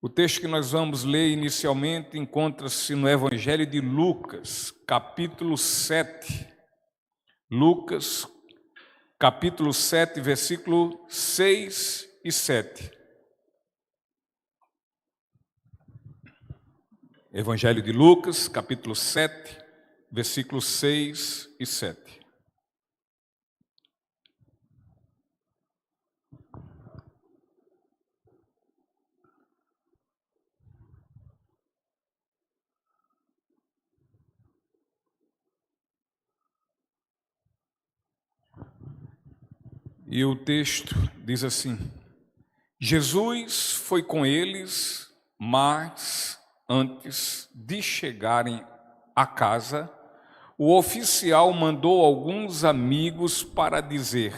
O texto que nós vamos ler inicialmente encontra-se no Evangelho de Lucas, capítulo 7. Lucas, capítulo 7, versículo 6 e 7. Evangelho de Lucas, capítulo 7, versículos 6 e 7. E o texto diz assim: Jesus foi com eles, mas antes de chegarem à casa, o oficial mandou alguns amigos para dizer: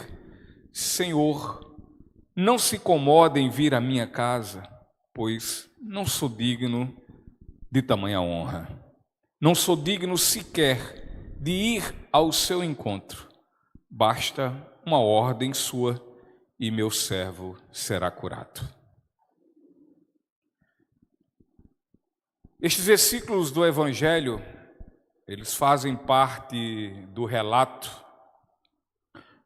Senhor, não se incomode em vir à minha casa, pois não sou digno de tamanha honra. Não sou digno sequer de ir ao seu encontro. Basta uma ordem sua e meu servo será curado. Estes versículos do Evangelho, eles fazem parte do relato,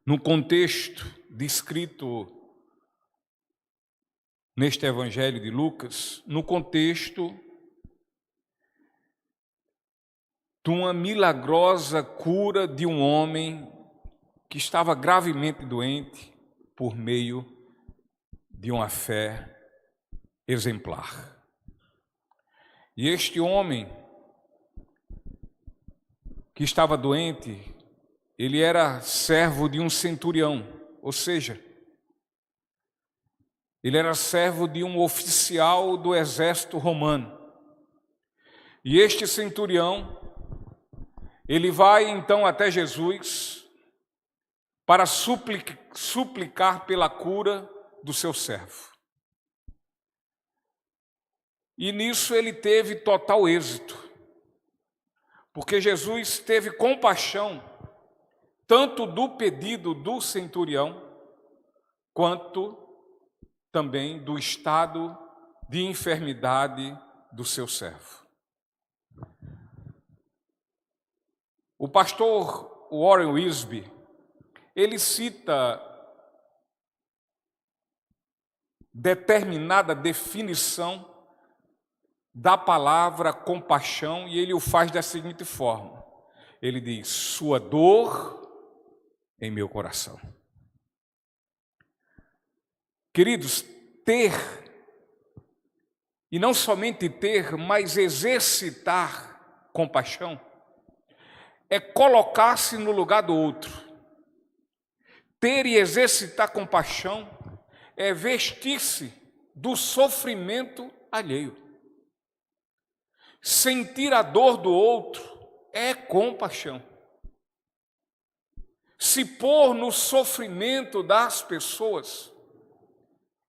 no contexto descrito neste Evangelho de Lucas, no contexto de uma milagrosa cura de um homem que estava gravemente doente por meio de uma fé exemplar. E este homem que estava doente, ele era servo de um centurião, ou seja, ele era servo de um oficial do exército romano. E este centurião, ele vai então até Jesus para suplicar pela cura do seu servo. E nisso ele teve total êxito, porque Jesus teve compaixão tanto do pedido do centurião, quanto também do estado de enfermidade do seu servo. O pastor Warren Wiersbe, ele cita determinada definição da palavra compaixão e ele o faz da seguinte forma. Ele diz: sua dor em meu coração. Queridos, ter, e não somente ter, mas exercitar compaixão, é colocar-se no lugar do outro. Ter e exercitar compaixão é vestir-se do sofrimento alheio. Sentir a dor do outro é compaixão. Se pôr no sofrimento das pessoas,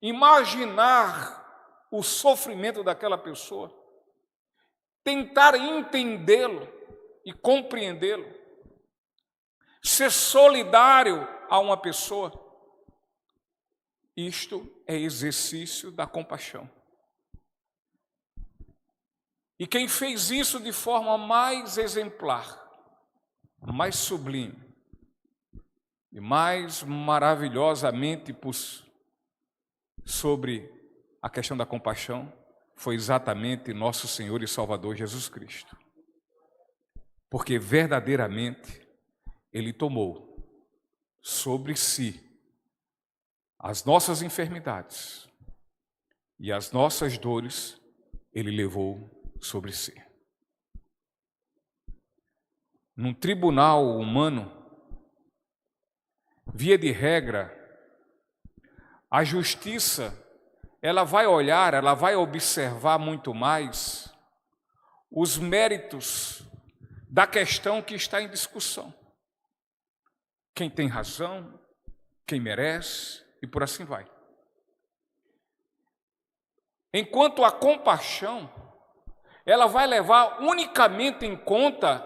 imaginar o sofrimento daquela pessoa, tentar entendê-lo e compreendê-lo, ser solidário a uma pessoa, isto é exercício da compaixão. E quem fez isso de forma mais exemplar, mais sublime e mais maravilhosamente sobre a questão da compaixão foi exatamente nosso Senhor e Salvador Jesus Cristo. Porque verdadeiramente Ele tomou sobre si as nossas enfermidades e as nossas dores, Ele levou sobre si. Num tribunal humano, via de regra, a justiça, ela vai olhar, ela vai observar muito mais os méritos da questão que está em discussão. Quem tem razão, quem merece, e por assim vai. Enquanto a compaixão, ela vai levar unicamente em conta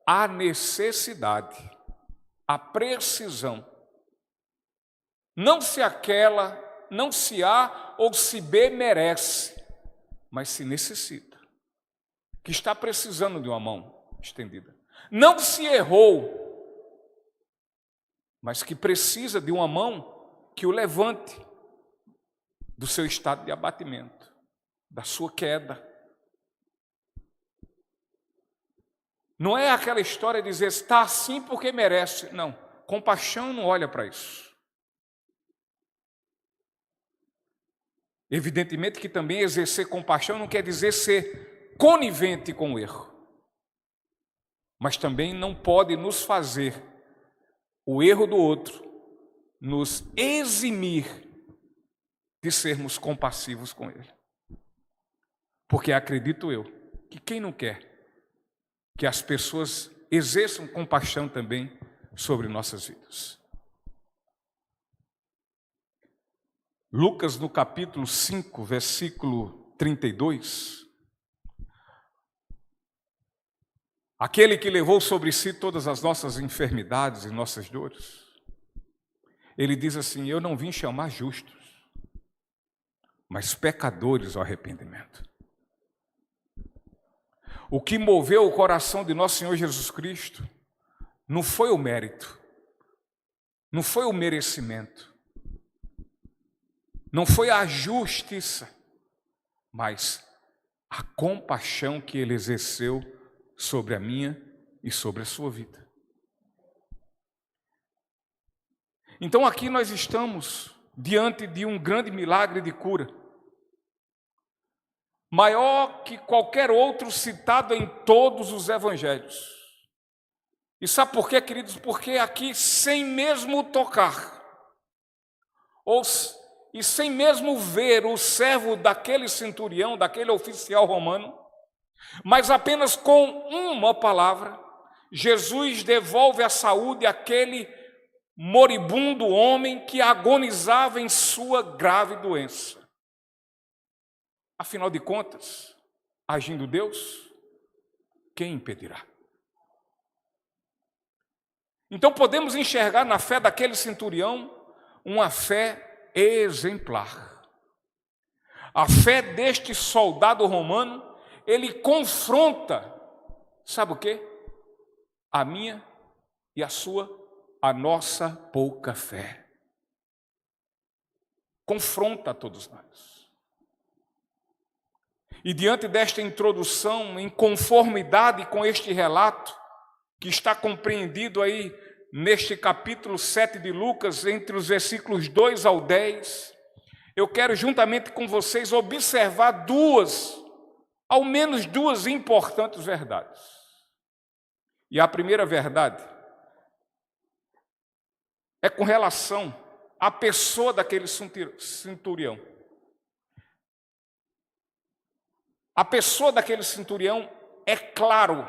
a necessidade, a precisão. Não se A ou se B merece, mas se necessita, que está precisando de uma mão estendida. Não se errou, mas que precisa de uma mão que o levante do seu estado de abatimento, da sua queda. Não é aquela história de dizer, está assim porque merece. Não, compaixão não olha para isso. Evidentemente que também exercer compaixão não quer dizer ser conivente com o erro. Mas também não pode nos fazer o erro do outro, nos eximir de sermos compassivos com ele. Porque acredito eu que quem não quer que as pessoas exerçam compaixão também sobre nossas vidas. Lucas, no capítulo 5, versículo 32, aquele que levou sobre si todas as nossas enfermidades e nossas dores, ele diz assim, eu não vim chamar justos, mas pecadores ao arrependimento. O que moveu o coração de nosso Senhor Jesus Cristo não foi o mérito, não foi o merecimento, não foi a justiça, mas a compaixão que ele exerceu sobre a minha e sobre a sua vida. Então aqui nós estamos diante de um grande milagre de cura, maior que qualquer outro citado em todos os evangelhos. E sabe por quê, queridos? Porque aqui, sem mesmo tocar, e sem mesmo ver o servo daquele centurião, daquele oficial romano, mas apenas com uma palavra, Jesus devolve a saúde àquele moribundo homem que agonizava em sua grave doença. Afinal de contas, agindo Deus, quem impedirá? Então podemos enxergar na fé daquele centurião uma fé exemplar. A fé deste soldado romano, ele confronta, sabe o quê? A minha e a nossa pouca fé. Confronta a todos nós. E diante desta introdução, em conformidade com este relato, que está compreendido aí neste capítulo 7 de Lucas, entre os versículos 2 ao 10, eu quero juntamente com vocês observar ao menos duas importantes verdades. E a primeira verdade é com relação à pessoa daquele centurião. A pessoa daquele centurião é claro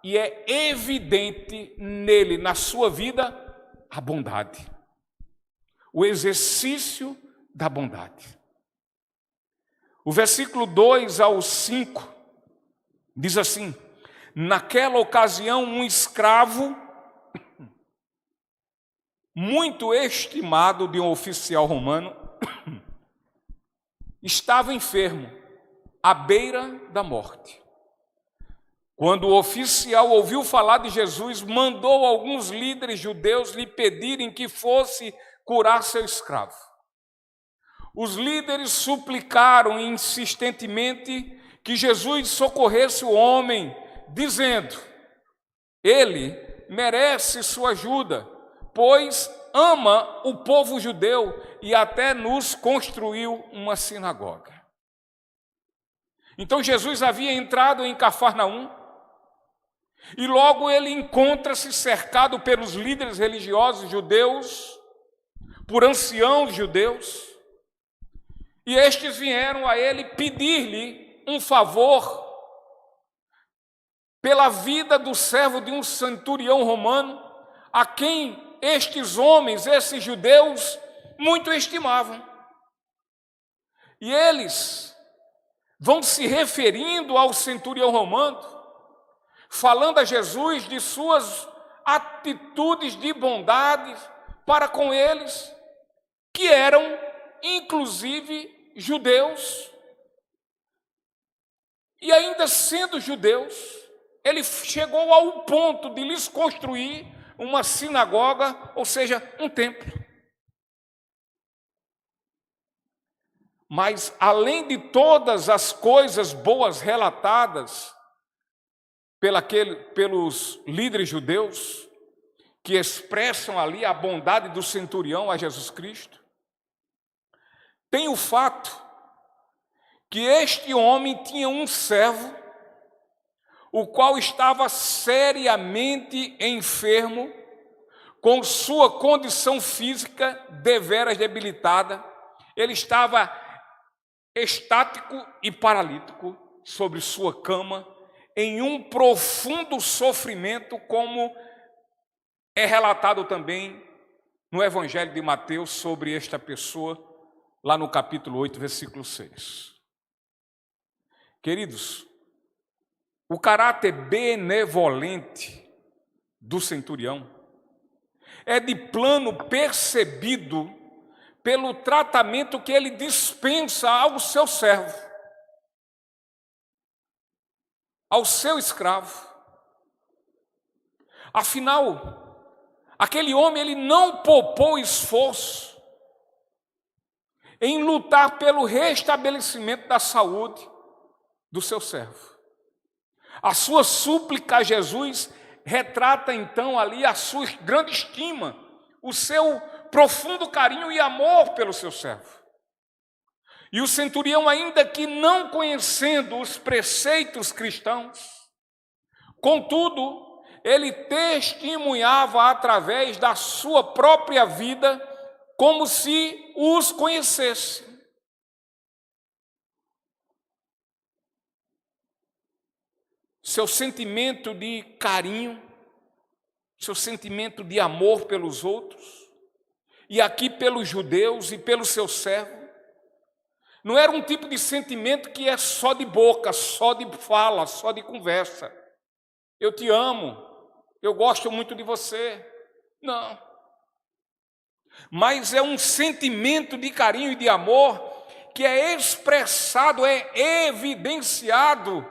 e é evidente nele, na sua vida, a bondade. O exercício da bondade. O versículo 2 ao 5 diz assim, naquela ocasião um escravo muito estimado de um oficial romano estava enfermo, à beira da morte. Quando o oficial ouviu falar de Jesus, mandou alguns líderes judeus lhe pedirem que fosse curar seu escravo. Os líderes suplicaram insistentemente que Jesus socorresse o homem, dizendo, ele merece sua ajuda, pois ama o povo judeu e até nos construiu uma sinagoga. Então Jesus havia entrado em Cafarnaum, e logo ele encontra-se cercado pelos líderes religiosos judeus, por anciãos judeus, e estes vieram a ele pedir-lhe um favor pela vida do servo de um centurião romano, a quem estes homens, esses judeus, muito estimavam. E eles vão se referindo ao centurião romano, falando a Jesus de suas atitudes de bondade para com eles, que eram, inclusive, judeus. E ainda sendo judeus, ele chegou ao ponto de lhes construir uma sinagoga, ou seja, um templo. Mas, além de todas as coisas boas relatadas pelos líderes judeus, que expressam ali a bondade do centurião a Jesus Cristo, tem o fato que este homem tinha um servo, o qual estava seriamente enfermo, com sua condição física deveras debilitada. Ele estava estático e paralítico sobre sua cama, em um profundo sofrimento, como é relatado também no Evangelho de Mateus sobre esta pessoa, lá no capítulo 8, versículo 6. Queridos, o caráter benevolente do centurião é de plano percebido pelo tratamento que ele dispensa ao seu servo, ao seu escravo. Afinal, aquele homem ele não poupou esforço em lutar pelo restabelecimento da saúde do seu servo. A sua súplica a Jesus retrata então ali a sua grande estima, o seu profundo carinho e amor pelo seu servo. E o centurião, ainda que não conhecendo os preceitos cristãos, contudo, ele testemunhava através da sua própria vida como se os conhecesse. Seu sentimento de carinho, seu sentimento de amor pelos outros, e aqui pelos judeus e pelo seu servo, não era um tipo de sentimento que é só de boca, só de fala, só de conversa. Eu te amo, eu gosto muito de você. Não. Mas é um sentimento de carinho e de amor que é expressado, é evidenciado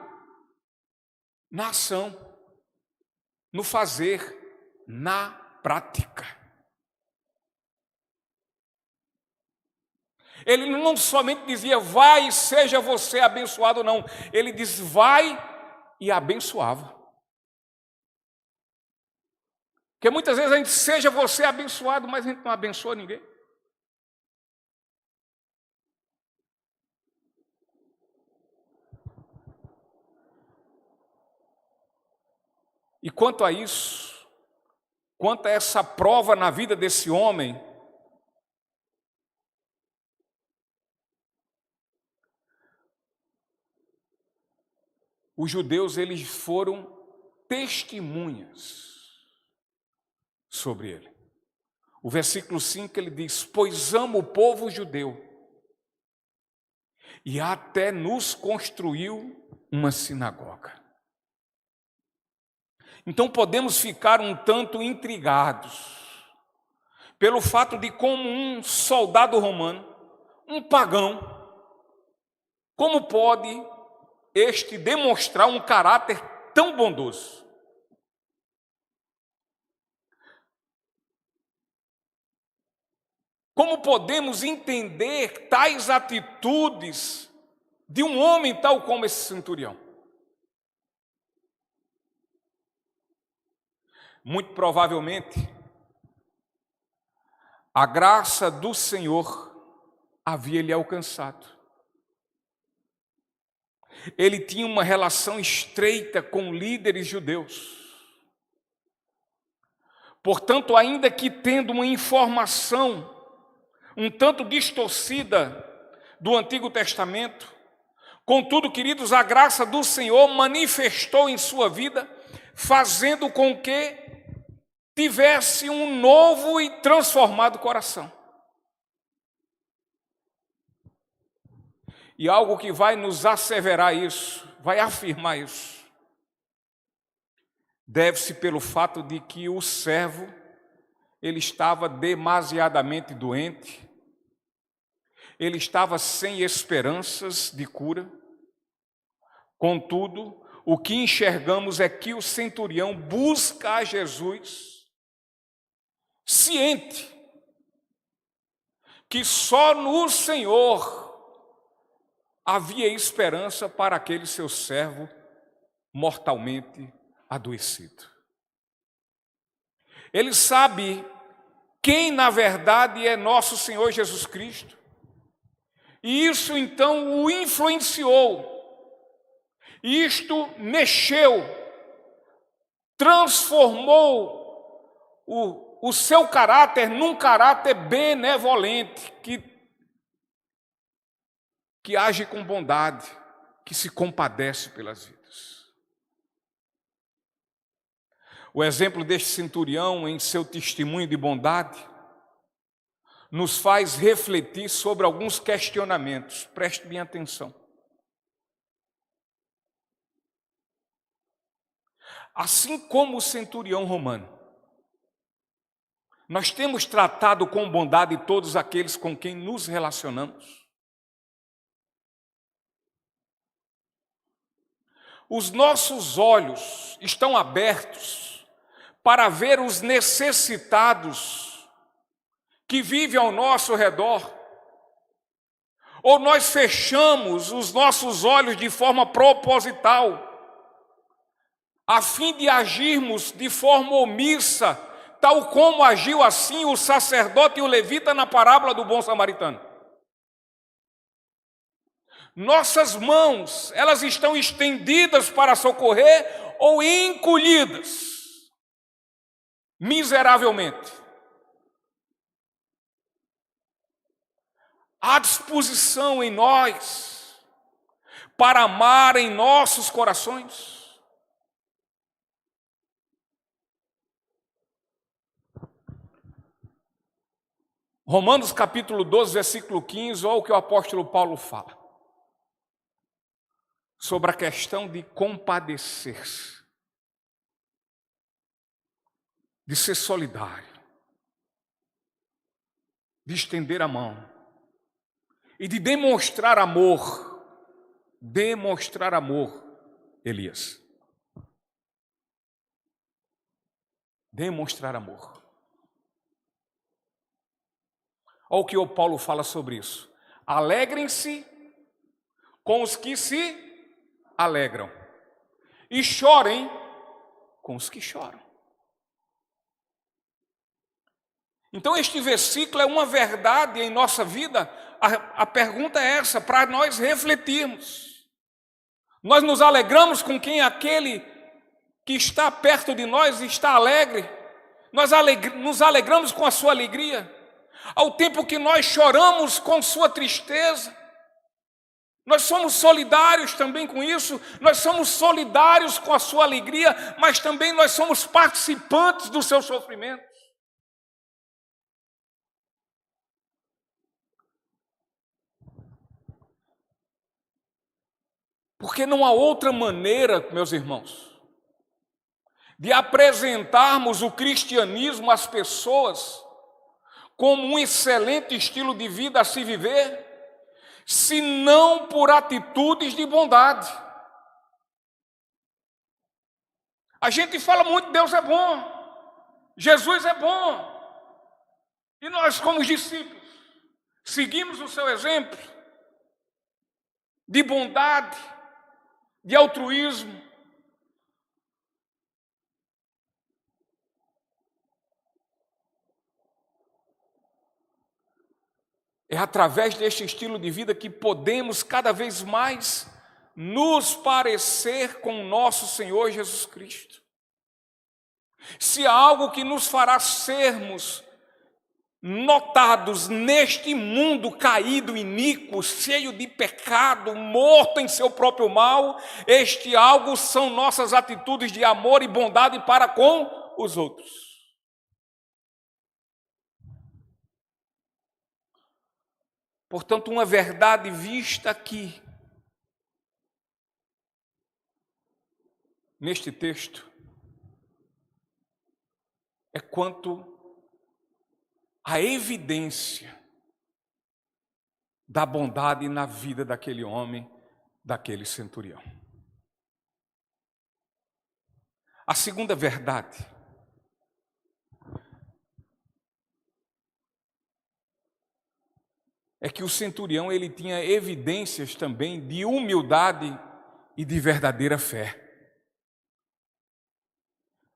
na ação, no fazer, na prática. Ele não somente dizia, vai e seja você abençoado, não. Ele diz, vai e abençoava. Porque muitas vezes a gente seja você abençoado, mas a gente não abençoa ninguém. E quanto a isso, quanto a essa prova na vida desse homem, os judeus eles foram testemunhas sobre ele. O versículo 5 ele diz, pois amo o povo judeu, e até nos construiu uma sinagoga. Então podemos ficar um tanto intrigados pelo fato de como um soldado romano, um pagão, como pode este demonstrar um caráter tão bondoso? Como podemos entender tais atitudes de um homem tal como esse centurião? Muito provavelmente, a graça do Senhor havia lhe alcançado. Ele tinha uma relação estreita com líderes judeus. Portanto, ainda que tendo uma informação um tanto distorcida do Antigo Testamento, contudo, queridos, a graça do Senhor manifestou em sua vida, fazendo com que tivesse um novo e transformado coração. E algo que vai nos asseverar isso, vai afirmar isso, deve-se pelo fato de que o servo, ele estava demasiadamente doente, ele estava sem esperanças de cura, Contudo, o que enxergamos é que o centurião busca a Jesus, ciente que só no Senhor havia esperança para aquele seu servo mortalmente adoecido. Ele sabe quem na verdade é nosso Senhor Jesus Cristo, e isso então o influenciou, isto mexeu, transformou o seu caráter num caráter benevolente, que age com bondade, que se compadece pelas vidas. O exemplo deste centurião em seu testemunho de bondade nos faz refletir sobre alguns questionamentos. Preste bem atenção. Assim como o centurião romano, nós temos tratado com bondade todos aqueles com quem nos relacionamos. Os nossos olhos estão abertos para ver os necessitados que vivem ao nosso redor, ou nós fechamos os nossos olhos de forma proposital, a fim de agirmos de forma omissa, tal como agiu assim o sacerdote e o levita na parábola do bom samaritano. Nossas mãos, elas estão estendidas para socorrer ou encolhidas miseravelmente. Há disposição em nós para amar em nossos corações. Romanos capítulo 12, versículo 15, olha o que o apóstolo Paulo fala sobre a questão de compadecer-se, de ser solidário, de estender a mão e de demonstrar amor. Demonstrar amor, Elias. Demonstrar amor. Olha o que o Paulo fala sobre isso. Alegrem-se com os que se alegram, e chorem com os que choram. Então este versículo é uma verdade em nossa vida. A pergunta é essa, para nós refletirmos. Nós nos alegramos com quem aquele que está perto de nós está alegre. Nós nos alegramos com a sua alegria, ao tempo que nós choramos com sua tristeza. Nós somos solidários também com isso, nós somos solidários com a sua alegria, mas também nós somos participantes do seu sofrimento. Porque não há outra maneira, meus irmãos, de apresentarmos o cristianismo às pessoas como um excelente estilo de vida a se viver, se não por atitudes de bondade. A gente fala muito, Deus é bom, Jesus é bom, e nós como discípulos seguimos o seu exemplo de bondade, de altruísmo. É através deste estilo de vida que podemos cada vez mais nos parecer com o nosso Senhor Jesus Cristo. Se há algo que nos fará sermos notados neste mundo caído, iníquo, cheio de pecado, morto em seu próprio mal, este algo são nossas atitudes de amor e bondade para com os outros. Portanto, uma verdade vista aqui, neste texto, é quanto à evidência da bondade na vida daquele homem, daquele centurião. A segunda verdade é que o centurião ele tinha evidências também de humildade e de verdadeira fé.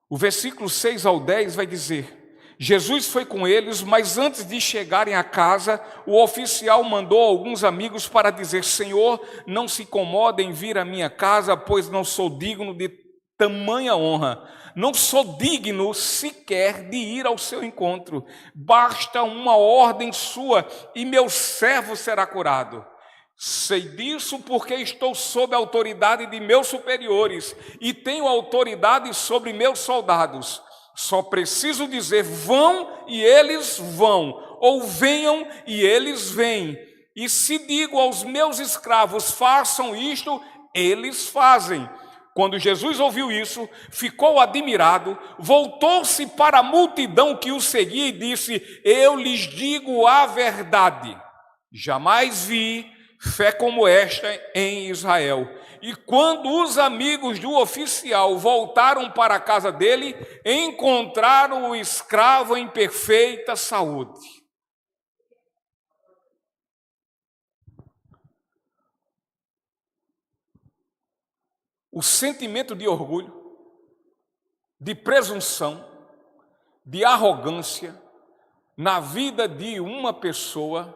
O versículo 6 ao 10 vai dizer: Jesus foi com eles, mas antes de chegarem à casa, o oficial mandou alguns amigos para dizer: Senhor, não se incomode em vir à minha casa, pois não sou digno de tamanha honra. Não sou digno sequer de ir ao seu encontro. Basta uma ordem sua e meu servo será curado. Sei disso porque estou sob a autoridade de meus superiores e tenho autoridade sobre meus soldados. Só preciso dizer: vão e eles vão, ou venham e eles vêm. E se digo aos meus escravos: façam isto, eles fazem. Quando Jesus ouviu isso, ficou admirado, voltou-se para a multidão que o seguia e disse: eu lhes digo a verdade, jamais vi fé como esta em Israel. E quando os amigos do oficial voltaram para a casa dele, encontraram o escravo em perfeita saúde. O sentimento de orgulho, de presunção, de arrogância na vida de uma pessoa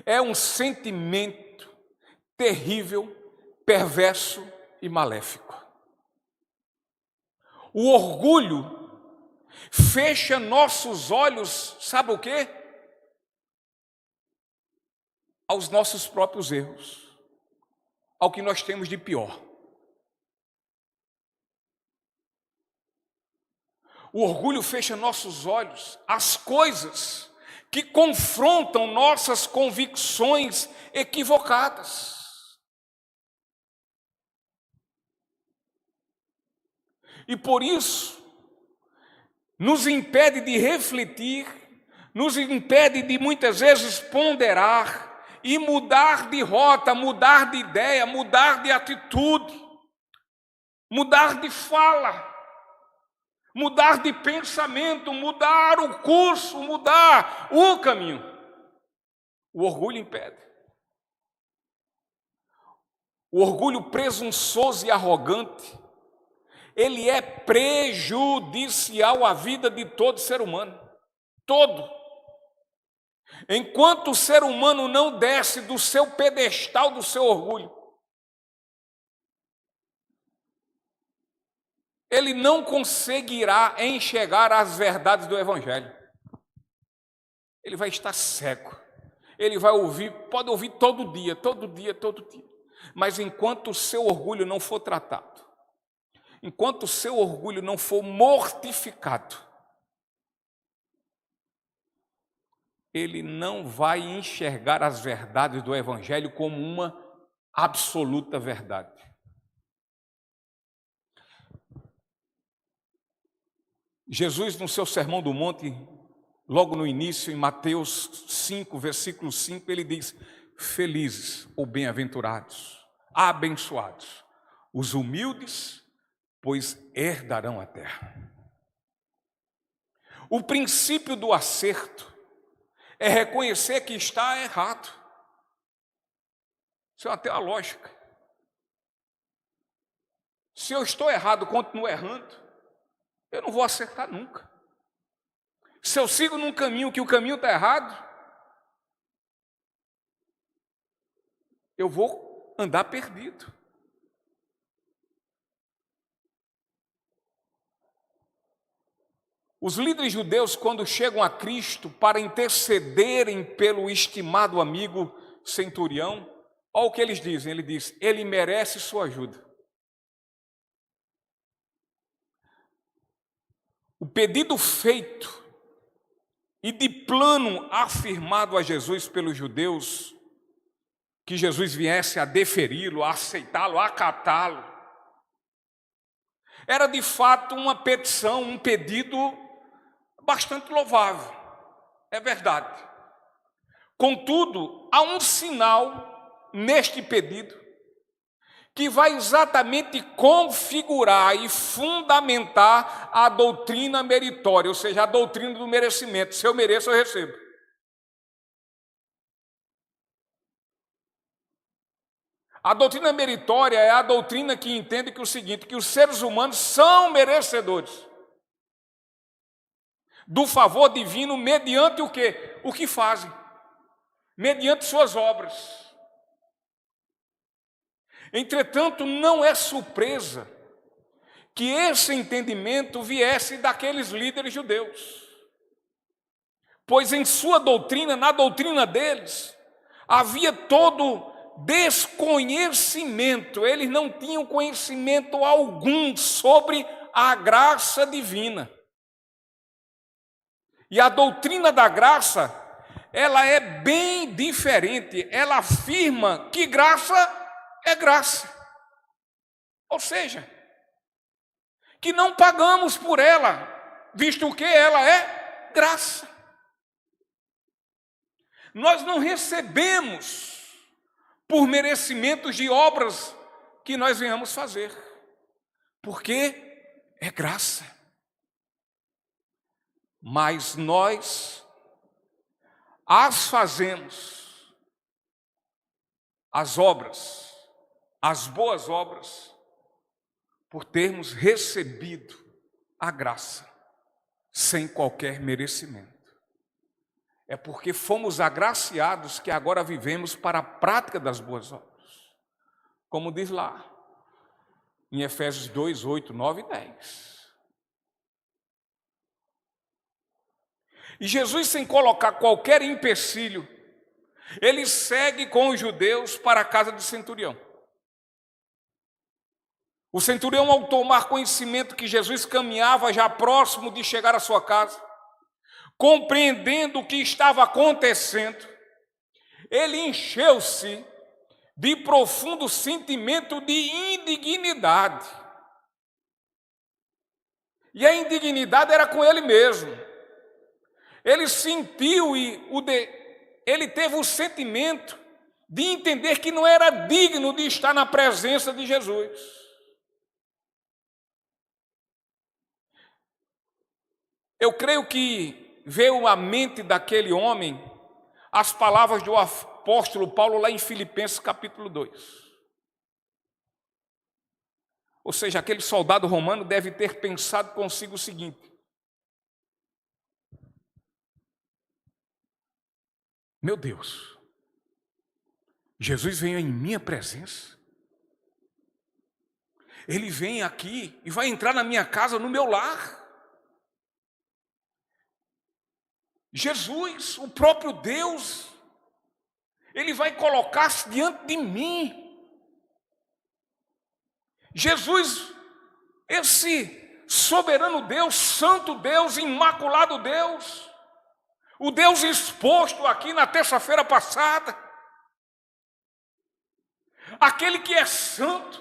é um sentimento terrível, perverso e maléfico. O orgulho fecha nossos olhos, sabe o quê? Aos nossos próprios erros, ao que nós temos de pior. O orgulho fecha nossos olhos às coisas que confrontam nossas convicções equivocadas. E por isso, nos impede de refletir, nos impede de muitas vezes ponderar e mudar de rota, mudar de ideia, mudar de atitude, mudar de fala, mudar de pensamento, mudar o curso, mudar o caminho. O orgulho impede. O orgulho presunçoso e arrogante, ele é prejudicial à vida de todo ser humano. Todo. Enquanto o ser humano não desce do seu pedestal do seu orgulho, ele não conseguirá enxergar as verdades do Evangelho. Ele vai estar cego. Ele vai ouvir, pode ouvir todo dia. Mas enquanto o seu orgulho não for tratado, enquanto o seu orgulho não for mortificado, ele não vai enxergar as verdades do Evangelho como uma absoluta verdade. Jesus, no seu Sermão do Monte, logo no início, em Mateus 5, versículo 5, ele diz: felizes ou bem-aventurados, abençoados, os humildes, pois herdarão a terra. O princípio do acerto é reconhecer que está errado. Isso é até a lógica. Se eu estou errado, continuo errando, eu não vou acertar nunca. Se eu sigo num caminho que o caminho está errado, eu vou andar perdido. Os líderes judeus, quando chegam a Cristo para intercederem pelo estimado amigo centurião, olha o que eles dizem. Ele diz: ele merece sua ajuda. O pedido feito e de plano afirmado a Jesus pelos judeus, que Jesus viesse a deferi-lo, a aceitá-lo, a acatá-lo, era de fato uma petição, um pedido bastante louvável, é verdade. Contudo, há um sinal neste pedido que vai exatamente configurar e fundamentar a doutrina meritória, ou seja, a doutrina do merecimento. Se eu mereço, eu recebo. A doutrina meritória é a doutrina que entende que o seguinte, que os seres humanos são merecedores do favor divino mediante o quê? O que fazem, mediante suas obras. Entretanto, não é surpresa que esse entendimento viesse daqueles líderes judeus, pois em sua doutrina, na doutrina deles, havia todo desconhecimento, eles não tinham conhecimento algum sobre a graça divina. E a doutrina da graça, ela é bem diferente, ela afirma que graça é graça. Ou seja, que não pagamos por ela, visto que ela é graça. Nós não recebemos por merecimentos de obras que nós venhamos fazer, porque é graça. Mas nós as fazemos, as obras, as boas obras, por termos recebido a graça, sem qualquer merecimento. É porque fomos agraciados que agora vivemos para a prática das boas obras. Como diz lá, em Efésios 2, 8, 9 e 10. E Jesus, sem colocar qualquer empecilho, ele segue com os judeus para a casa do centurião. O centurião, ao tomar conhecimento que Jesus caminhava já próximo de chegar à sua casa, compreendendo o que estava acontecendo, ele encheu-se de profundo sentimento de indignidade. E a indignidade era com ele mesmo. Ele sentiu ele teve o sentimento de entender que não era digno de estar na presença de Jesus. Eu creio que veio à mente daquele homem as palavras do apóstolo Paulo lá em Filipenses capítulo 2. Ou seja, aquele soldado romano deve ter pensado consigo o seguinte: meu Deus, Jesus veio em minha presença, ele vem aqui e vai entrar na minha casa, no meu lar. Jesus, o próprio Deus, ele vai colocar-se diante de mim. Jesus, esse soberano Deus, santo Deus, imaculado Deus, o Deus exposto aqui na terça-feira passada, aquele que é santo,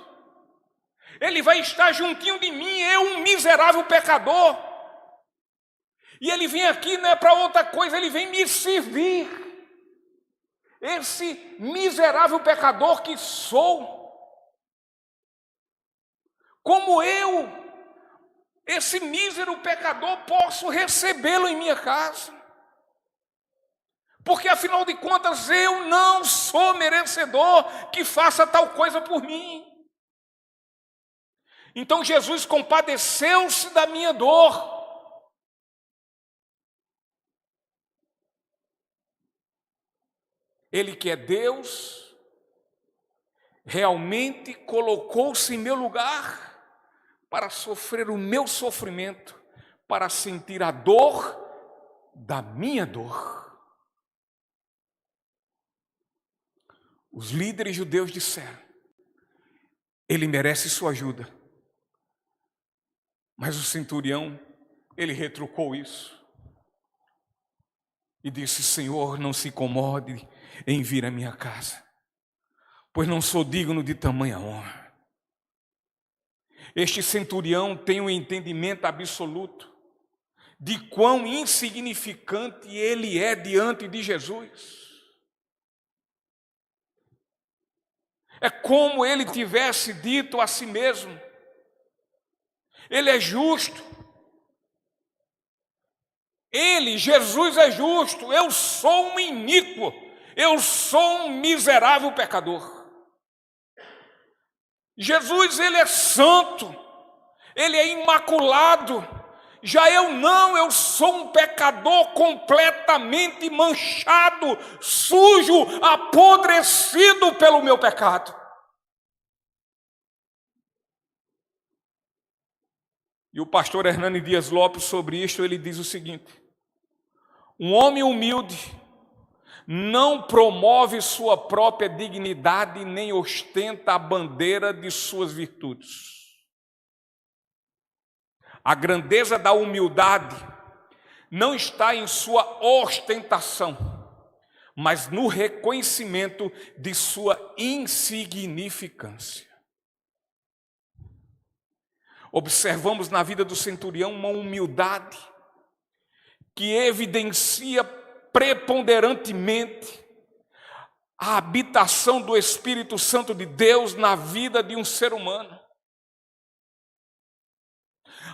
ele vai estar juntinho de mim, eu, um miserável pecador, e ele vem aqui não é para outra coisa, ele vem me servir, esse miserável pecador que sou, como eu, esse mísero pecador, posso recebê-lo em minha casa, porque afinal de contas eu não sou merecedor que faça tal coisa por mim. Então Jesus compadeceu-se da minha dor. Ele que é Deus, realmente colocou-se em meu lugar para sofrer o meu sofrimento, para sentir a dor da minha dor. Os líderes judeus disseram: ele merece sua ajuda. Mas o centurião, ele retrucou isso e disse: Senhor, não se incomode em vir à minha casa, pois não sou digno de tamanha honra. Este centurião tem um entendimento absoluto de quão insignificante ele é diante de Jesus. É como ele tivesse dito a si mesmo: ele é justo. Ele, Jesus, é justo. Eu sou um iníquo. Eu sou um miserável pecador. Jesus, ele é santo. Ele é imaculado. Já eu não, eu sou um pecador completamente manchado, sujo, apodrecido pelo meu pecado. E o pastor Hernani Dias Lopes, sobre isto, ele diz o seguinte: um homem humilde não promove sua própria dignidade nem ostenta a bandeira de suas virtudes. A grandeza da humildade não está em sua ostentação, mas no reconhecimento de sua insignificância. Observamos na vida do centurião uma humildade que evidencia preponderantemente a habitação do Espírito Santo de Deus na vida de um ser humano.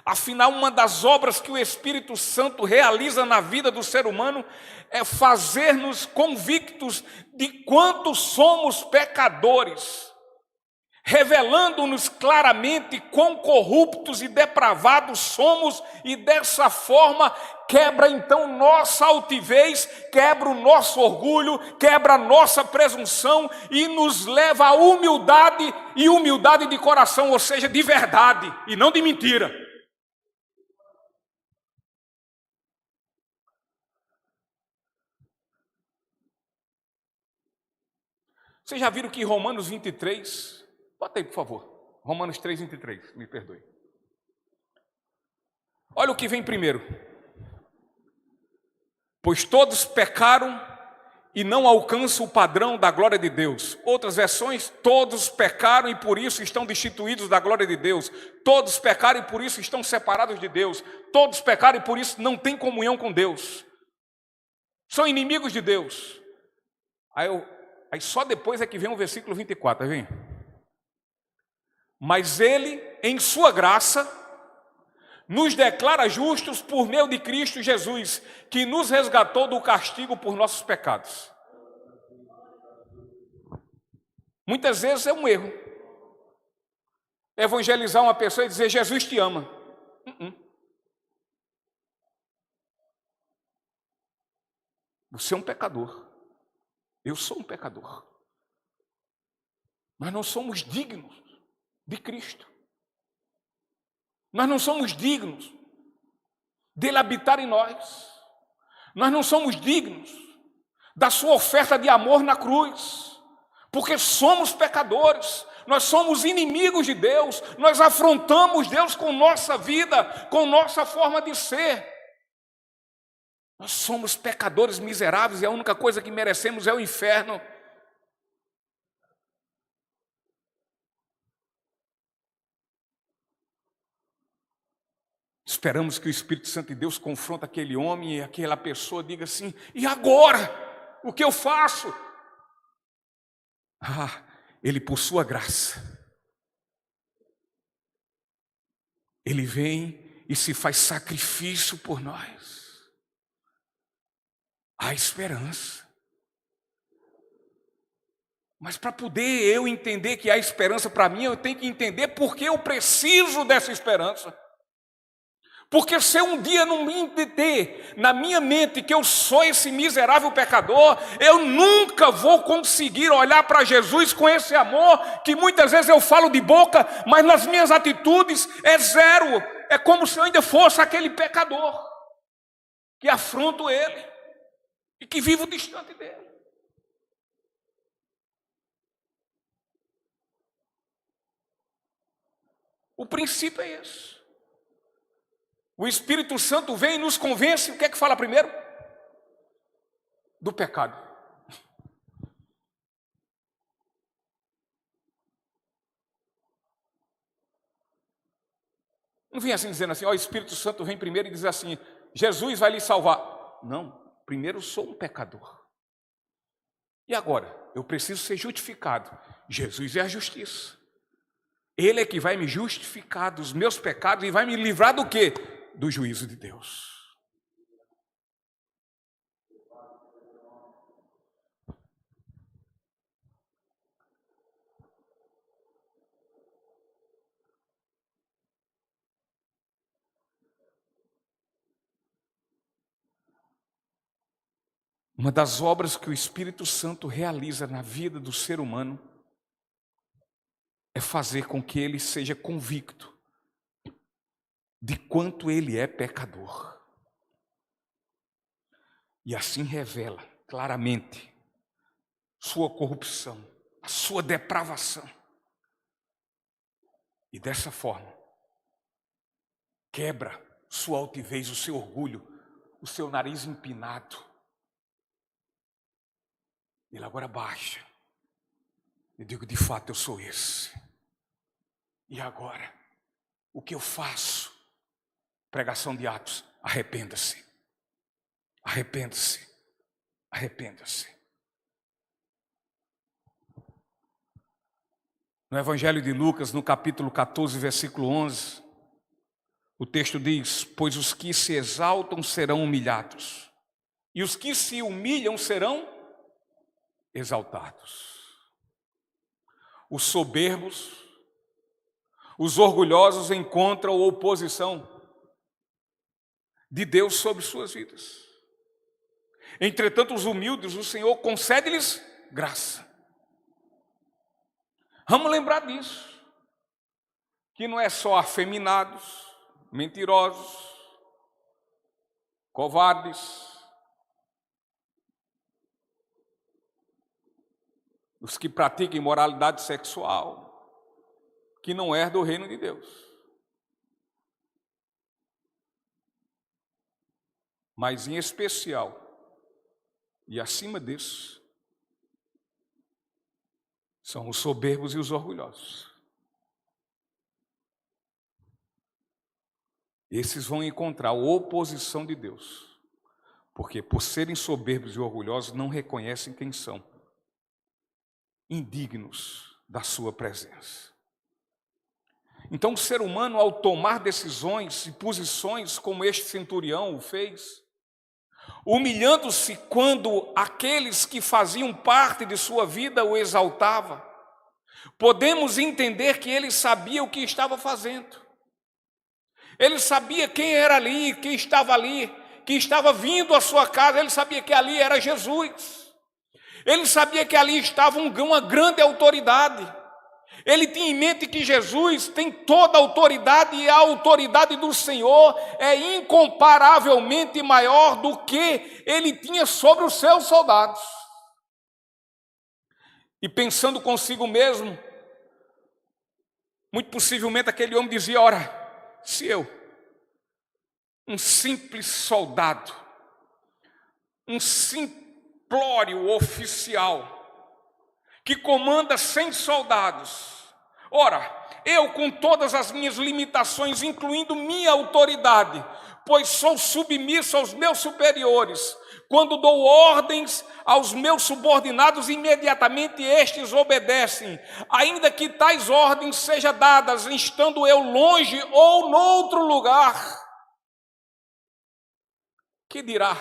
Afinal, uma das obras que o Espírito Santo realiza na vida do ser humano é fazer-nos convictos de quanto somos pecadores, revelando-nos claramente quão corruptos e depravados somos, e dessa forma quebra então nossa altivez, quebra o nosso orgulho, quebra a nossa presunção e nos leva à humildade, e humildade de coração, ou seja, de verdade e não de mentira. Vocês já viram que Romanos 23, bota aí por favor, Romanos 3, 23, me perdoe. Olha o que vem primeiro. Pois todos pecaram e não alcançam o padrão da glória de Deus. Outras versões, todos pecaram e por isso estão destituídos da glória de Deus. Todos pecaram e por isso estão separados de Deus. Todos pecaram e por isso não têm comunhão com Deus. São inimigos de Deus. Aí só depois é que vem o versículo 24, tá vendo? Mas ele, em sua graça, nos declara justos por meio de Cristo Jesus, que nos resgatou do castigo por nossos pecados. Muitas vezes é um erro evangelizar uma pessoa e dizer: Jesus te ama. Você é um pecador. Eu sou um pecador. Nós não somos dignos de Cristo. Nós não somos dignos dele habitar em nós. Nós não somos dignos da sua oferta de amor na cruz, porque somos pecadores. Nós somos inimigos de Deus. Nós afrontamos Deus com nossa vida, com nossa forma de ser. Nós somos pecadores miseráveis e a única coisa que merecemos é o inferno. Esperamos que o Espírito Santo de Deus confronte aquele homem e aquela pessoa diga assim: e agora? O que eu faço? Ele, por sua graça, ele vem e se faz sacrifício por nós. Há esperança. Mas para poder eu entender que há esperança para mim, eu tenho que entender por que eu preciso dessa esperança. Porque se eu um dia não me entender na minha mente que eu sou esse miserável pecador, eu nunca vou conseguir olhar para Jesus com esse amor que muitas vezes eu falo de boca, mas nas minhas atitudes é zero. É como se eu ainda fosse aquele pecador que afronto ele e que vivo distante dele. O princípio é esse. O Espírito Santo vem e nos convence. O que é que fala primeiro? Do pecado. Não vem assim dizendo assim: ó, o Espírito Santo vem primeiro e diz assim: Jesus vai lhe salvar. Não, primeiro eu sou um pecador. E agora? eu preciso ser justificado. Jesus é a justiça. Ele é que vai me justificar dos meus pecados e vai me livrar do quê? Do juízo de Deus. Uma das obras que o Espírito Santo realiza na vida do ser humano é fazer com que ele seja convicto de quanto ele é pecador. E assim revela claramente sua corrupção, a sua depravação. E dessa forma, quebra sua altivez, o seu orgulho, o seu nariz empinado. Ele agora baixa. Eu digo, de fato eu sou esse. E agora, o que eu faço? Pregação de Atos, arrependa-se. Arrependa-se. Arrependa-se. No Evangelho de Lucas, no capítulo 14, versículo 11, o texto diz, pois os que se exaltam serão humilhados, e os que se humilham serão exaltados. Os soberbos, os orgulhosos encontram oposição de Deus sobre suas vidas. Entretanto, os humildes, o Senhor concede-lhes graça. Vamos lembrar disso, que não é só afeminados, mentirosos, covardes, os que praticam imoralidade sexual, que não herdam o reino de Deus. Mas em especial, e acima disso, são os soberbos e os orgulhosos. Esses vão encontrar a oposição de Deus, porque por serem soberbos e orgulhosos não reconhecem quem são. Indignos da sua presença. Então o ser humano, ao tomar decisões e posições como este centurião o fez, humilhando-se quando aqueles que faziam parte de sua vida o exaltavam, podemos entender que ele sabia o que estava fazendo. Ele sabia quem era ali, quem estava ali, que estava vindo à sua casa, ele sabia que ali era Jesus. Ele sabia que ali estava uma grande autoridade. Ele tinha em mente que Jesus tem toda a autoridade e a autoridade do Senhor é incomparavelmente maior do que ele tinha sobre os seus soldados. E pensando consigo mesmo, muito possivelmente aquele homem dizia, ora, se eu, um simples soldado, um simplório oficial, que comanda 100 soldados, ora, eu com todas as minhas limitações, incluindo minha autoridade, pois sou submisso aos meus superiores, quando dou ordens aos meus subordinados, imediatamente estes obedecem, ainda que tais ordens sejam dadas, estando eu longe ou noutro lugar. Que dirá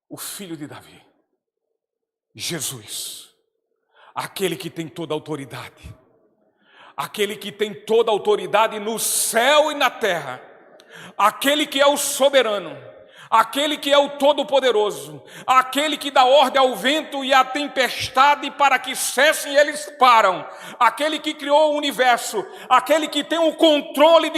o filho de Davi? Jesus, aquele que tem toda a autoridade, aquele que tem toda a autoridade no céu e na terra, aquele que é o soberano, aquele que é o todo-poderoso, aquele que dá ordem ao vento e à tempestade para que cessem e eles param, aquele que criou o universo, aquele que tem o controle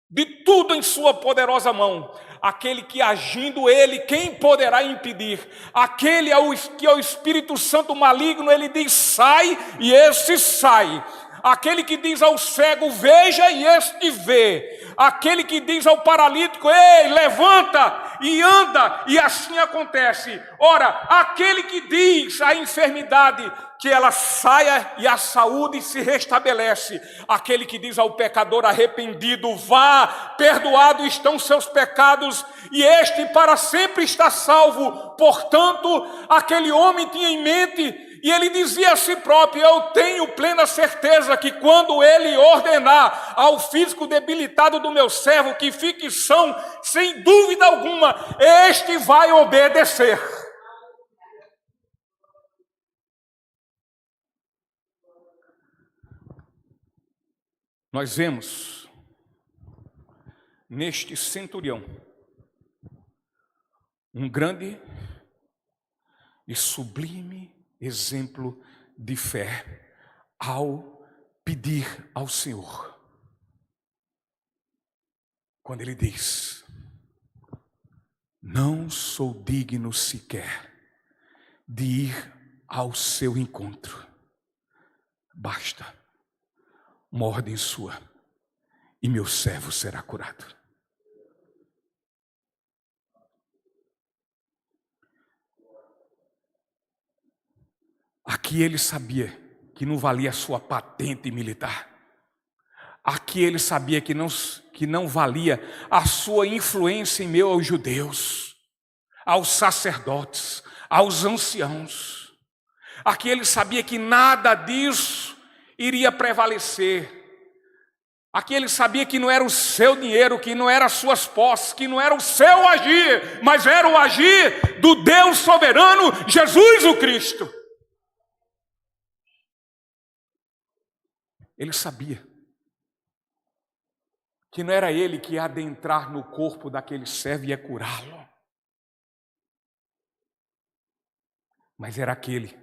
de tudo em sua poderosa mão, aquele que agindo ele, quem poderá impedir? Aquele que é o Espírito Santo maligno, ele diz sai e esse sai. Aquele que diz ao cego veja e este vê. Aquele que diz ao paralítico ei, levanta, e anda, e assim acontece. Ora, aquele que diz à enfermidade que ela saia e a saúde se restabelece, aquele que diz ao pecador arrependido, vá, perdoado estão seus pecados, e este para sempre está salvo. Portanto, aquele homem tinha em mente, e ele dizia a si próprio: eu tenho plena certeza que quando ele ordenar ao físico debilitado do meu servo que fique são, sem dúvida alguma, este vai obedecer. Nós vemos neste centurião um grande e sublime exemplo de fé ao pedir ao Senhor. Quando ele diz: não sou digno sequer de ir ao seu encontro, basta uma ordem sua e meu servo será curado. Aqui ele sabia que não valia a sua patente militar. Aqui ele sabia que não valia a sua influência em meio aos judeus, aos sacerdotes, aos anciãos. Aqui ele sabia que nada disso iria prevalecer. Aqui ele sabia que não era o seu dinheiro, que não eram as suas posses, que não era o seu agir, mas era o agir do Deus soberano, Jesus o Cristo. Ele sabia que não era ele que ia adentrar no corpo daquele servo e ia curá-lo, mas era aquele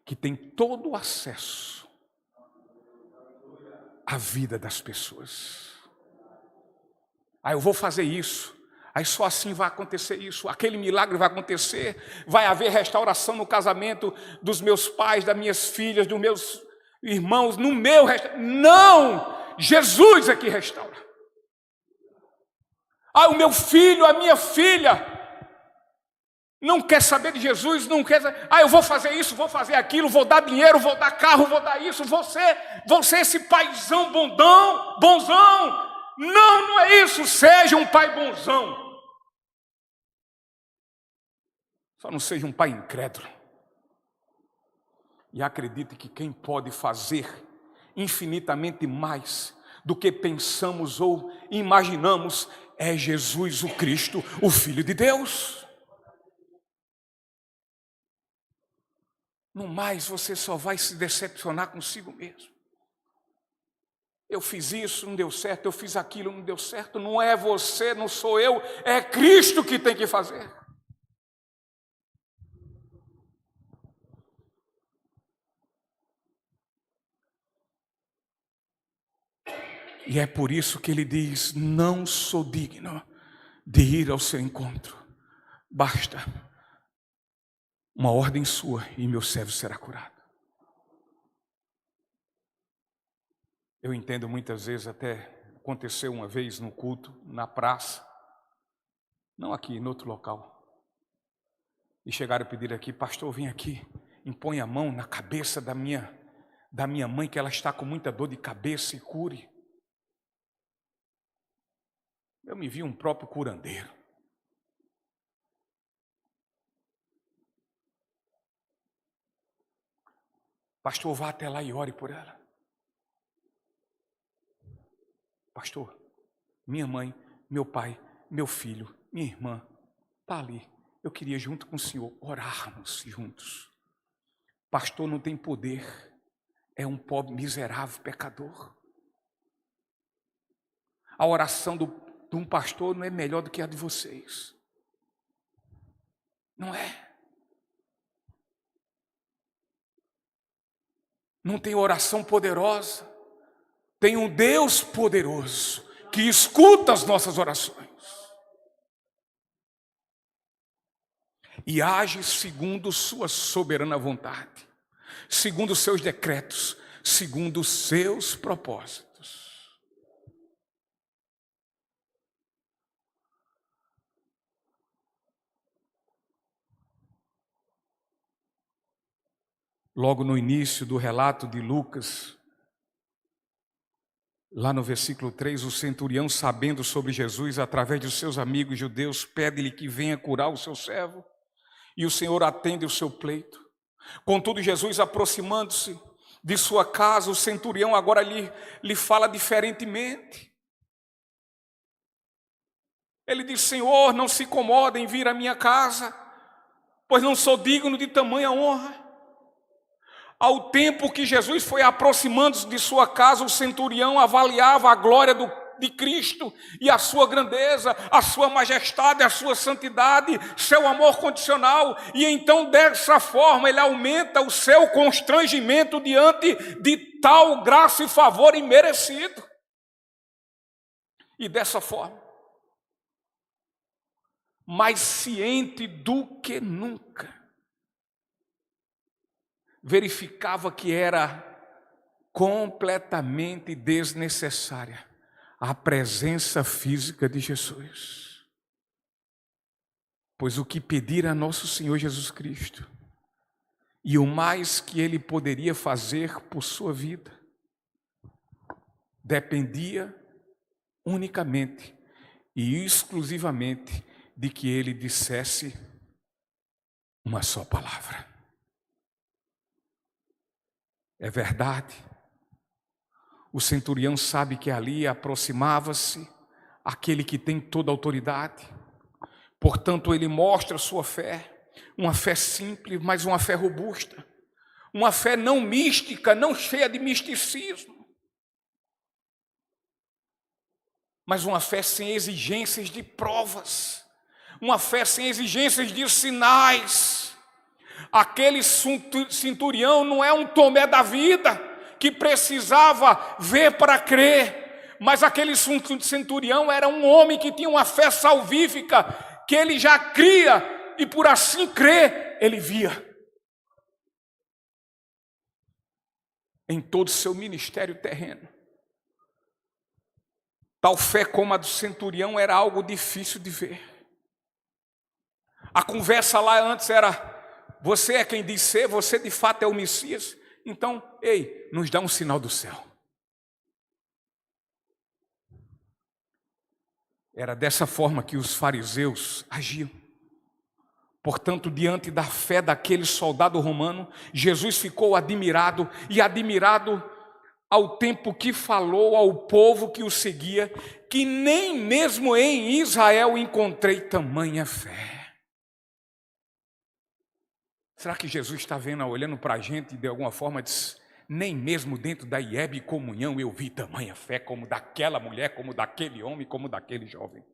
que tem todo o acesso à vida das pessoas. Eu vou fazer isso, aí só assim vai acontecer isso, aquele milagre vai acontecer, vai haver restauração no casamento dos meus pais, das minhas filhas, dos meus irmãos, no meu não, Jesus é que restaura. O meu filho, a minha filha não quer saber de Jesus, não quer. Eu vou fazer isso, vou fazer aquilo, vou dar dinheiro, vou dar carro, vou dar isso, vou ser esse paizão bonzão. Não é isso, seja um pai bonzão. Só não seja um pai incrédulo. E acredite que quem pode fazer infinitamente mais do que pensamos ou imaginamos é Jesus o Cristo, o Filho de Deus. No mais, você só vai se decepcionar consigo mesmo. Eu fiz isso, não deu certo, eu fiz aquilo, não deu certo. Não é você, não sou eu, é Cristo que tem que fazer. E é por isso que ele diz: não sou digno de ir ao seu encontro, basta uma ordem sua e meu servo será curado. Eu entendo muitas vezes, até aconteceu uma vez no culto, na praça, não aqui, em outro local, e chegaram a pedir aqui: pastor, vem aqui, impõe a mão na cabeça da minha mãe, que ela está com muita dor de cabeça, e cure. Eu me vi um próprio curandeiro. Pastor, vá até lá e ore por ela. Pastor, minha mãe, meu pai, meu filho, minha irmã, está ali. Eu queria junto com o senhor orarmos juntos. Pastor não tem poder, é um pobre, miserável pecador. A oração de um pastor não é melhor do que a de vocês. Não é. Não tem oração poderosa. Tem um Deus poderoso que escuta as nossas orações e age segundo sua soberana vontade, segundo os seus decretos, segundo os seus propósitos. logo no início do relato de Lucas, lá no versículo 3, o centurião, sabendo sobre Jesus, através de seus amigos judeus, pede-lhe que venha curar o seu servo, e o Senhor atende o seu pleito. Contudo, Jesus, aproximando-se de sua casa, o centurião agora lhe fala diferentemente. Ele diz: Senhor, não se incomoda em vir à minha casa, pois não sou digno de tamanha honra. Ao tempo que Jesus foi aproximando-se de sua casa, o centurião avaliava a glória de Cristo e a sua grandeza, a sua majestade, a sua santidade, seu amor condicional, e então dessa forma ele aumenta o seu constrangimento diante de tal graça e favor imerecido. E dessa forma, mais ciente do que nunca, verificava que era completamente desnecessária a presença física de Jesus. Pois o que pedir a nosso Senhor Jesus Cristo, e o mais que Ele poderia fazer por sua vida, dependia unicamente e exclusivamente de que Ele dissesse uma só palavra. É verdade. O centurião sabe que ali aproximava-se aquele que tem toda a autoridade. Portanto, ele mostra sua fé, uma fé simples, mas uma fé robusta. Uma fé não mística, não cheia de misticismo, mas uma fé sem exigências de provas, uma fé sem exigências de sinais. Aquele centurião não é um Tomé da vida, que precisava ver para crer, mas aquele centurião era um homem que tinha uma fé salvífica, que ele já cria, e por assim crer, ele via. Em todo o seu ministério terreno. Tal fé como a do centurião era algo difícil de ver. A conversa lá antes era: você é quem diz ser, você de fato é o Messias? Então, ei, nos dá um sinal do céu. Era dessa forma que os fariseus agiam. Portanto, diante da fé daquele soldado romano, Jesus ficou admirado, e admirado ao tempo que falou ao povo que o seguia, que nem mesmo em Israel encontrei tamanha fé. Será que Jesus está vendo, olhando para a gente e de alguma forma diz: nem mesmo dentro da IEB comunhão eu vi tamanha fé como daquela mulher, como daquele homem, como daquele jovem?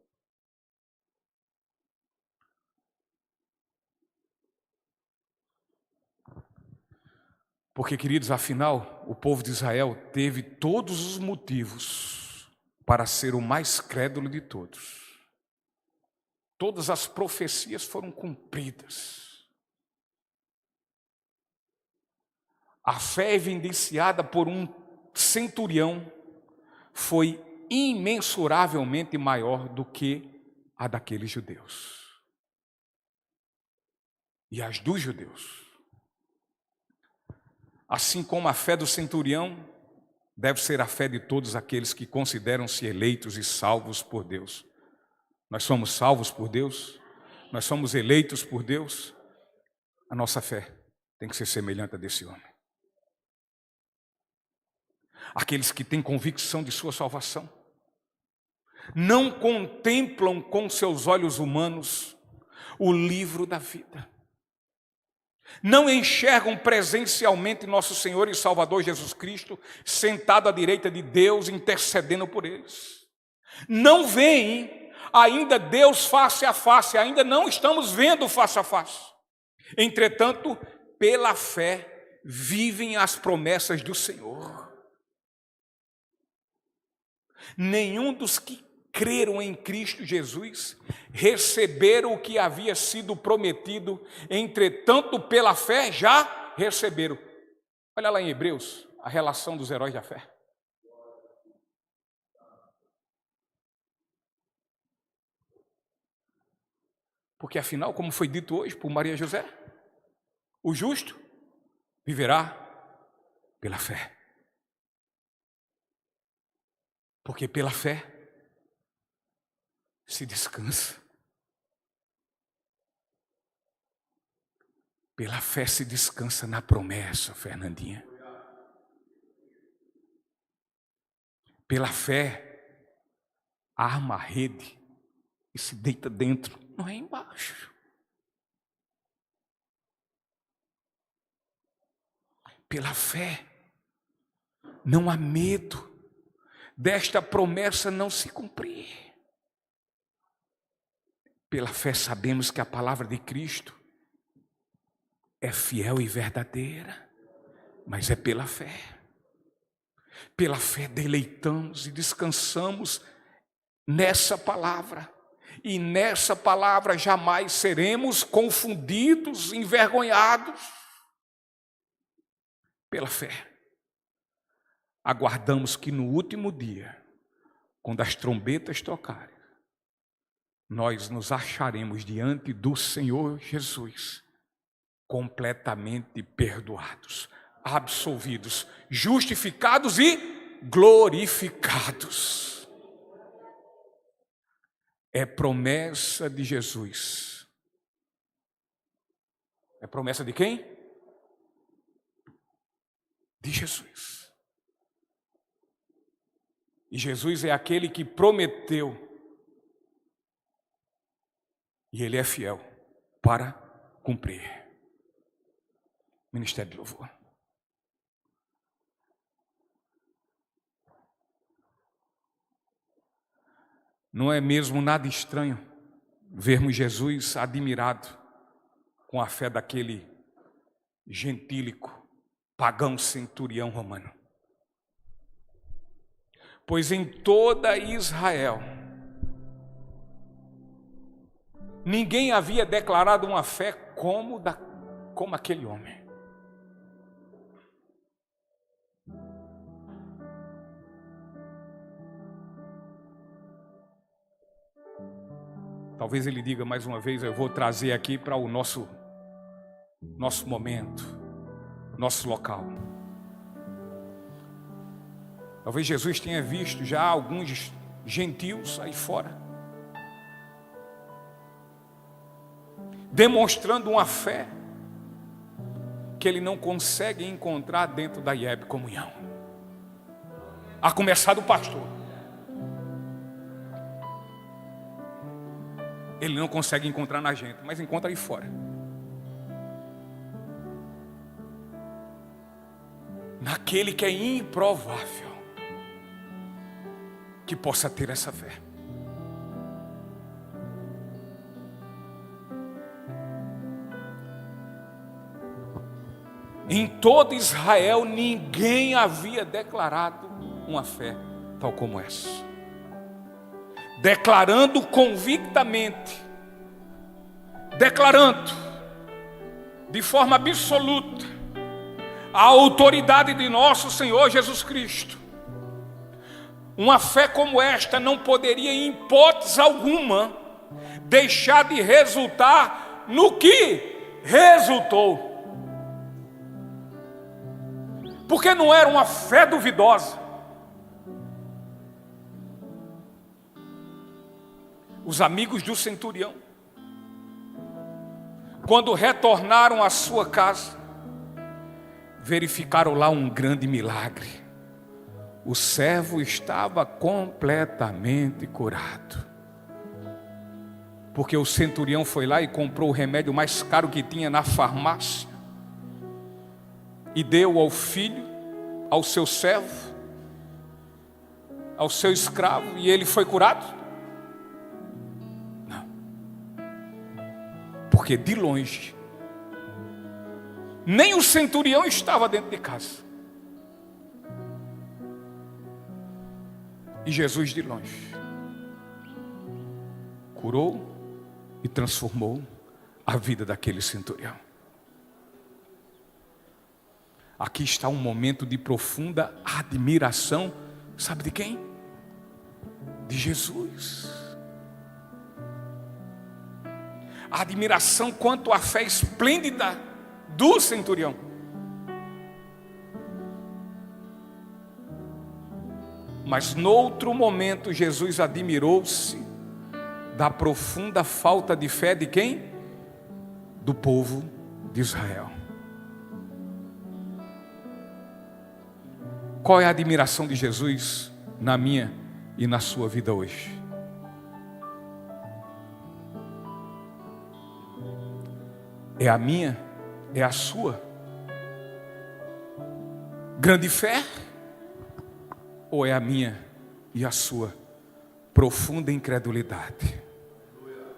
Porque, queridos, afinal, o povo de Israel teve todos os motivos para ser o mais crédulo de todos. Todas as profecias foram cumpridas. A fé evidenciada por um centurião foi imensuravelmente maior do que a daqueles judeus. E as dos judeus. Assim como a fé do centurião deve ser a fé de todos aqueles que consideram-se eleitos e salvos por Deus. Nós somos salvos por Deus, nós somos eleitos por Deus. A nossa fé tem que ser semelhante a desse homem. Aqueles que têm convicção de sua salvação, não contemplam com seus olhos humanos o livro da vida. Não enxergam presencialmente nosso Senhor e Salvador Jesus Cristo sentado à direita de Deus, intercedendo por eles. Não veem ainda Deus face a face, ainda não estamos vendo face a face. Entretanto, pela fé, vivem as promessas do Senhor. Nenhum dos que creram em Cristo Jesus receberam o que havia sido prometido, entretanto, pela fé já receberam. Olha lá em Hebreus, a relação dos heróis da fé. Porque afinal, como foi dito hoje por Maria José, o justo viverá pela fé. Porque pela fé se descansa. Pela fé se descansa na promessa, Fernandinha. Pela fé, arma a rede e se deita dentro, não é embaixo. Pela fé, não há medo desta promessa não se cumprir. Pela fé sabemos que a palavra de Cristo é fiel e verdadeira, mas é pela fé. Pela fé deleitamos e descansamos nessa palavra. E nessa palavra jamais seremos confundidos, envergonhados. Pela fé, aguardamos que no último dia, quando as trombetas tocarem, nós nos acharemos diante do Senhor Jesus, completamente perdoados, absolvidos, justificados e glorificados. É promessa de Jesus. É promessa de quem? De Jesus. E Jesus é aquele que prometeu. E Ele é fiel para cumprir. Ministério de Louvor. Não é mesmo nada estranho vermos Jesus admirado com a fé daquele gentílico, pagão centurião romano. Pois em toda Israel, ninguém havia declarado uma fé como aquele homem. Talvez ele diga mais uma vez, eu vou trazer aqui para o nosso momento, nosso local. Talvez Jesus tenha visto já alguns gentios aí fora, demonstrando uma fé que ele não consegue encontrar dentro da IEB Comunhão. A começar do pastor. Ele não consegue encontrar na gente, mas encontra aí fora. Naquele que é improvável que possa ter essa fé. Em todo Israel ninguém havia declarado uma fé tal como essa. Declarando convictamente, declarando de forma absoluta a autoridade de nosso Senhor Jesus Cristo. Uma fé como esta não poderia em hipótese alguma deixar de resultar no que resultou. Porque não era uma fé duvidosa. Os amigos do centurião, quando retornaram à sua casa, verificaram lá um grande milagre. O servo estava completamente curado. Porque o centurião foi lá e comprou o remédio mais caro que tinha na farmácia e deu ao filho, ao seu servo, ao seu escravo, e ele foi curado? Não. Porque de longe, nem o centurião estava dentro de casa. E Jesus de longe curou e transformou a vida daquele centurião. Aqui está um momento de profunda admiração, sabe de quem? De Jesus. A admiração quanto à fé esplêndida do centurião. Mas noutro momento Jesus admirou-se da profunda falta de fé de quem? Do povo de Israel. Qual é a admiração de Jesus na minha e na sua vida hoje? É a minha? É a sua? Grande fé? Ou é a minha e a sua profunda incredulidade?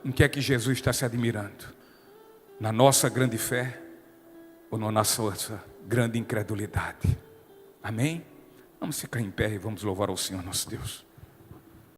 Em que é que Jesus está se admirando? Na nossa grande fé ou na nossa grande incredulidade? Amém? Vamos ficar em pé e vamos louvar ao Senhor nosso Deus.